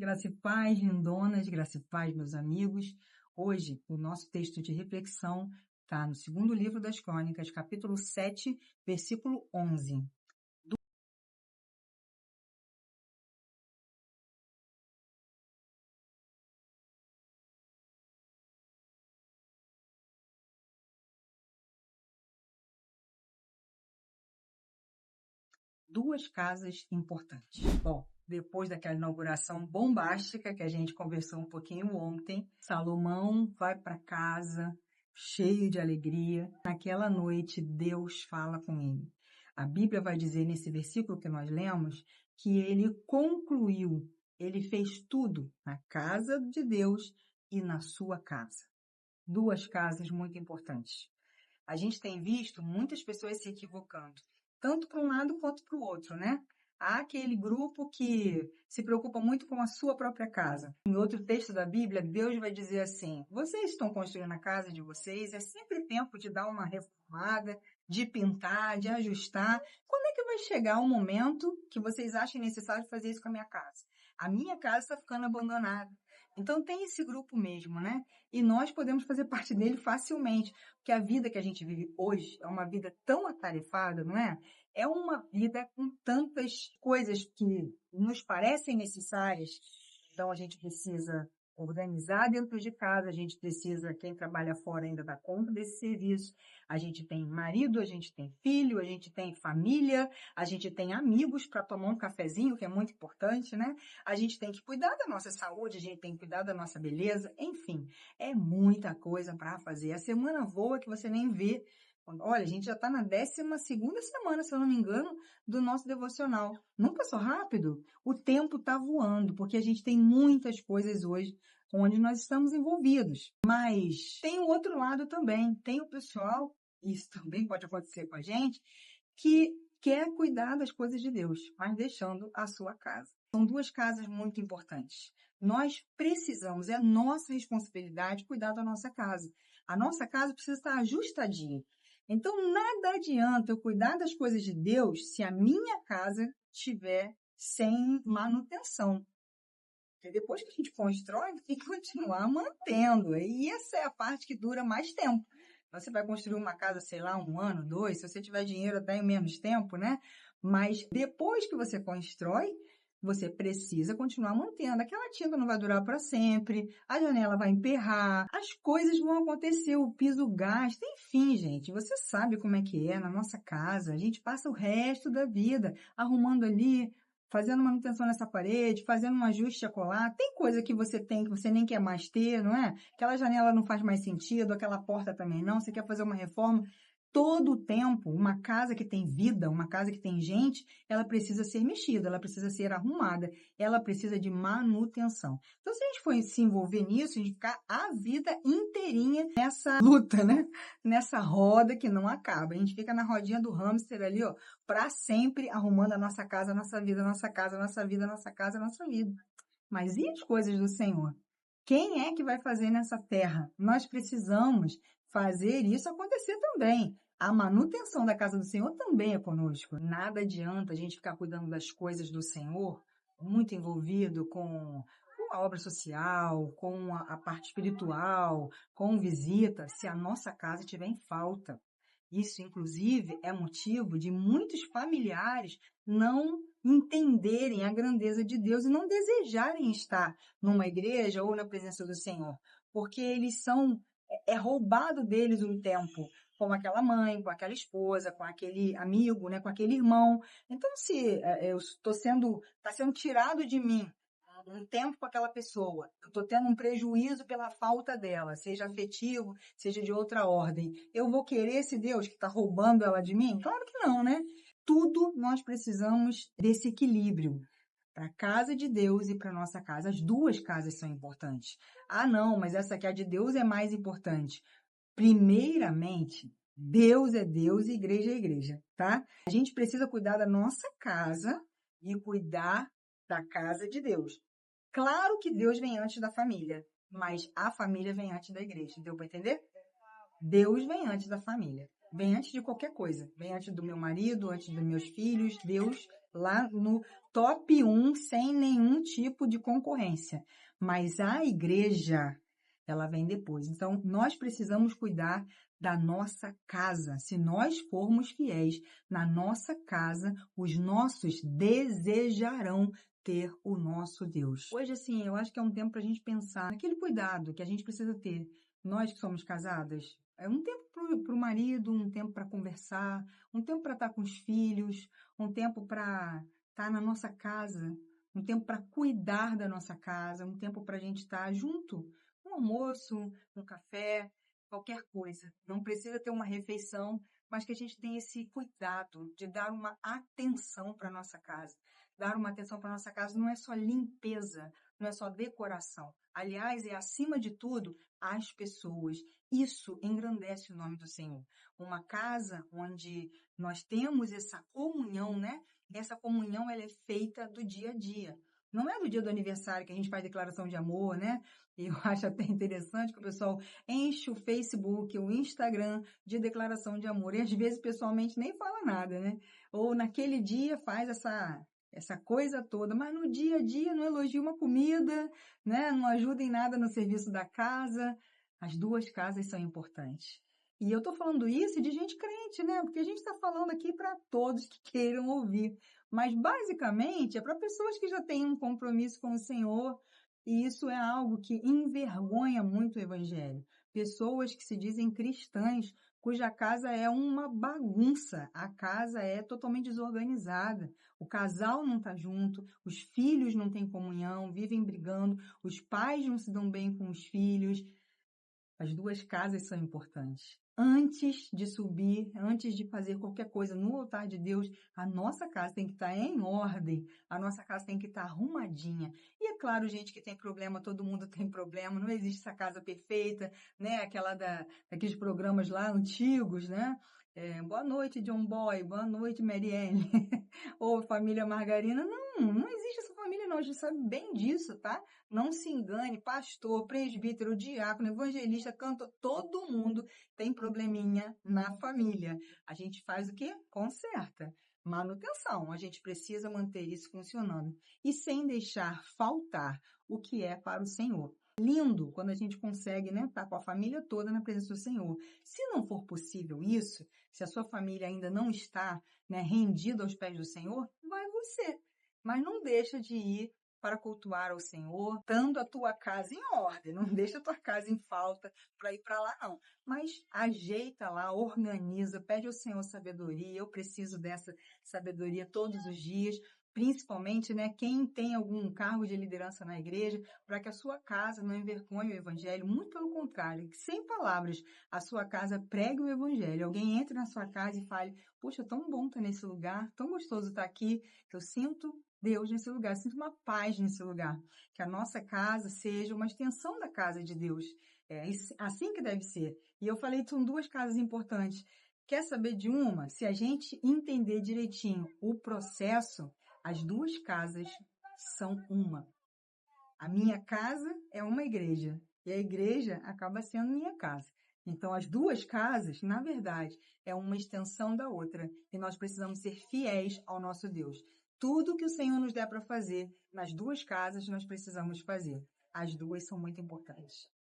Graça e paz, lindonas, graça e paz, meus amigos. Hoje, o nosso texto de reflexão está no segundo livro das Crônicas, capítulo 7, versículo 11. Duas casas importantes. Bom, depois daquela inauguração bombástica que a gente conversou um pouquinho ontem, Salomão vai para casa cheio de alegria. Naquela noite, Deus fala com ele. A Bíblia vai dizer nesse versículo que nós lemos que ele concluiu, ele fez tudo na casa de Deus e na sua casa. Duas casas muito importantes. A gente tem visto muitas pessoas se equivocando, tanto para um lado quanto para o outro, né? Há aquele grupo que se preocupa muito com a sua própria casa. Em outro texto da Bíblia, Deus vai dizer assim: vocês estão construindo a casa de vocês, é sempre tempo de dar uma reformada, de pintar, de ajustar. Quando é que vai chegar o momento que vocês achem necessário fazer isso com a minha casa? A minha casa está ficando abandonada. Então tem esse grupo mesmo, né? E nós podemos fazer parte dele facilmente, porque a vida que a gente vive hoje é uma vida tão atarefada, não é? É uma vida com tantas coisas que nos parecem necessárias. Então a gente precisa organizar dentro de casa, a gente precisa, quem trabalha fora ainda dá conta desse serviço. A gente tem marido, a gente tem filho, a gente tem família, a gente tem amigos para tomar um cafezinho, que é muito importante, né? A gente tem que cuidar da nossa saúde, a gente tem que cuidar da nossa beleza, enfim, é muita coisa para fazer. A semana voa que você nem vê. Olha, a gente já está na 12ª semana, se eu não me engano, do nosso devocional. Não passou rápido? O tempo está voando, porque a gente tem muitas coisas hoje onde nós estamos envolvidos. Mas tem o outro lado também. Tem o pessoal, isso também pode acontecer com a gente, que quer cuidar das coisas de Deus, mas deixando a sua casa. São duas casas muito importantes. Nós precisamos, é nossa responsabilidade cuidar da nossa casa. A nossa casa precisa estar ajustadinha. Então, nada adianta eu cuidar das coisas de Deus se a minha casa estiver sem manutenção. Porque depois que a gente constrói, tem que continuar mantendo. E essa é a parte que dura mais tempo. Você vai construir uma casa, sei lá, 1 ano, 2, se você tiver dinheiro até em menos tempo, né? Mas depois que você constrói, você precisa continuar mantendo. Aquela tinta não vai durar para sempre, a janela vai emperrar, as coisas vão acontecer, o piso gasta, enfim, gente, você sabe como é que é na nossa casa. A gente passa o resto da vida arrumando ali, fazendo manutenção nessa parede, fazendo um ajuste a colar. Tem coisa que você tem que você nem quer mais ter, não é? Aquela janela não faz mais sentido, aquela porta também não, você quer fazer uma reforma. Todo o tempo, uma casa que tem vida, uma casa que tem gente, ela precisa ser mexida, ela precisa ser arrumada, ela precisa de manutenção. Então, se a gente for se envolver nisso, a gente ficar a vida inteirinha nessa luta, né? Nessa roda que não acaba. A gente fica na rodinha do hamster ali, ó, para sempre arrumando a nossa casa, a nossa vida, a nossa casa, a nossa vida, a nossa casa, a nossa vida. Mas e as coisas do Senhor? Quem é que vai fazer nessa terra? Nós precisamos fazer isso acontecer também. A manutenção da casa do Senhor também é conosco. Nada adianta a gente ficar cuidando das coisas do Senhor, muito envolvido com a obra social, com a parte espiritual, com visita, se a nossa casa estiver em falta. Isso, inclusive, é motivo de muitos familiares não entenderem a grandeza de Deus e não desejarem estar numa igreja ou na presença do Senhor, porque eles são, é roubado deles um tempo com aquela mãe, com aquela esposa, com aquele amigo, né, com aquele irmão. Então, se eu estou está sendo tirado de mim um tempo com aquela pessoa, eu estou tendo um prejuízo pela falta dela, seja afetivo, seja de outra ordem, eu vou querer esse Deus que está roubando ela de mim? Claro que não, né? Tudo nós precisamos desse equilíbrio para a casa de Deus e para a nossa casa. As duas casas são importantes. Ah, não, mas essa aqui, a de Deus, é mais importante. Primeiramente, Deus é Deus e igreja é igreja, tá? A gente precisa cuidar da nossa casa e cuidar da casa de Deus. Claro que Deus vem antes da família, mas a família vem antes da igreja. Deu para entender? Deus vem antes da família. Vem antes de qualquer coisa. Vem antes do meu marido, antes dos meus filhos. Deus lá no top 1, sem nenhum tipo de concorrência. Mas a igreja, ela vem depois. Então, nós precisamos cuidar da nossa casa. Se nós formos fiéis na nossa casa, os nossos desejarão ter o nosso Deus. Hoje, assim, eu acho que é um tempo para a gente pensar naquele cuidado que a gente precisa ter. Nós que somos casadas, é um tempo para o marido, um tempo para conversar, um tempo para estar com os filhos, um tempo para estar na nossa casa, um tempo para cuidar da nossa casa, um tempo para a gente estar junto, um almoço, um café, qualquer coisa. Não precisa ter uma refeição, mas que a gente tenha esse cuidado de dar uma atenção para a nossa casa. Dar uma atenção para a nossa casa não é só limpeza, não é só decoração. Aliás, é acima de tudo as pessoas. Isso engrandece o nome do Senhor. Uma casa onde nós temos essa comunhão, né? Essa comunhão ela é feita do dia a dia. Não é do dia do aniversário que a gente faz declaração de amor, né? E eu acho até interessante que o pessoal enche o Facebook, o Instagram de declaração de amor. E às vezes pessoalmente nem fala nada, né? Ou naquele dia faz essa coisa toda, mas no dia a dia não elogia uma comida, né? Não ajuda em nada no serviço da casa. As duas casas são importantes. E eu estou falando isso de gente crente, né? Porque a gente está falando aqui para todos que queiram ouvir. Mas, basicamente, é para pessoas que já têm um compromisso com o Senhor. E isso é algo que envergonha muito o Evangelho. Pessoas que se dizem cristãs, cuja casa é uma bagunça. A casa é totalmente desorganizada. O casal não está junto, os filhos não têm comunhão, vivem brigando, os pais não se dão bem com os filhos. As duas casas são importantes. Antes de subir, antes de fazer qualquer coisa no altar de Deus, a nossa casa tem que estar em ordem, a nossa casa tem que estar arrumadinha. E é claro, gente, que tem problema, todo mundo tem problema, não existe essa casa perfeita, né? Aquela daqueles programas lá antigos, né? Boa noite, John Boy, boa noite, Marianne, ou Família Margarina. Não existe essa família não, a gente sabe bem disso, tá? Não se engane, pastor, presbítero, diácono, evangelista, cantor, todo mundo tem probleminha na família. A gente faz o quê? Conserta. Manutenção. A gente precisa manter isso funcionando. E sem deixar faltar o que é para o Senhor. Lindo quando a gente consegue, né, estar com a família toda na presença do Senhor. Se não for possível isso, se a sua família ainda não está, né, rendida aos pés do Senhor, vai você. Mas não deixa de ir para cultuar ao Senhor, estando a tua casa em ordem. Não deixa a tua casa em falta para ir para lá, não. Mas ajeita lá, organiza, pede ao Senhor sabedoria. Eu preciso dessa sabedoria todos os dias, principalmente, né, quem tem algum cargo de liderança na igreja, para que a sua casa não envergonhe o evangelho. Muito pelo contrário, que sem palavras, a sua casa pregue o evangelho. Alguém entre na sua casa e fale, poxa, tão bom estar nesse lugar, tão gostoso estar aqui, que eu sinto Deus nesse lugar, sinto uma paz nesse lugar. Que a nossa casa seja uma extensão da casa de Deus. É assim que deve ser. E eu falei que são duas casas importantes. Quer saber de uma? Se a gente entender direitinho o processo, as duas casas são uma. A minha casa é uma igreja e a igreja acaba sendo minha casa. Então, as duas casas, na verdade, é uma extensão da outra e nós precisamos ser fiéis ao nosso Deus. Tudo que o Senhor nos der para fazer nas duas casas, nós precisamos fazer. As duas são muito importantes.